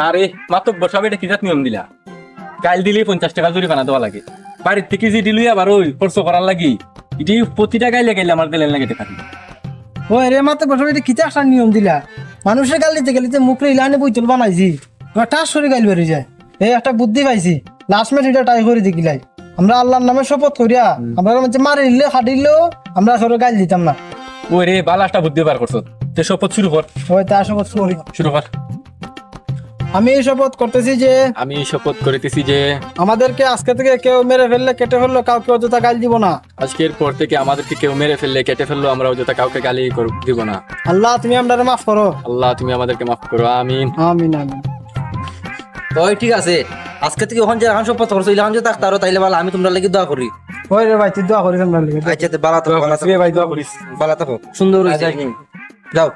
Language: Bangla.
আরে মাত্র বসাবে এটা কি জাত নিয়ম দিলা? গাইল দিলে 50 টাকা জরিমানা দেওয়া লাগে। বাড়ির থেকে যে দিলুই আবার ওই খরচ করার লাগি এটি প্রতিটা গাইলে গাইলে আমার দিলেন লাগে টাকা। ওই রে মাত্র বসে এটা কিতা একটা নিয়ম দিলা? মানুষের গালিতে গালিতে মুখে ইলানে বইতল বানাইছি, টাস করে গাইল বেরিয়ে যায়। এই একটা বুদ্ধি পাইছি, লাস্ট মিনিট এটা ট্রাই করে দেখিলাই। আমরা আল্লাহর নামে শপথ করিয়া আমরা মারি দিলে খাটিলেও আমরা আসলে গাইল দিতাম না। ওই রে বালাসটা বুদ্ধি বার করছো, তে শপথ শুরু কর। ওই তার শপথ করি। শুরু কর। আমি এই শপথ করতেছি যে আমি শপথ করিতেছি যে আমাদেরকে আজকে থেকে কেউ মেরে ফেললে কেটে ফেললো কাউকে অযথা গাইল দিব না। আজকের পর থেকে আমাদেরকে কেউ মেরে ফেললে কেটে ফেললো আমরা অযথা কাউকে গালি দিব না। আল্লাহ তুমি আমরা মাফ করো। আল্লাহ তুমি আমাদেরকে মাফ করো, আমিন। আমিন আমিন। ওই ঠিক আছে, আজকে থেকে ওখান যে এখন শপথ করছো ইলাম যে তারও তাইলে ভালো, আমি তোমরা লাগি দোয়া করি। ওই রে ভাই তুই দোয়া করিস আমরা লাগি। আচ্ছা বালা তো ভাই দোয়া করিস। বালা তো সুন্দর হয়েছে। যাও।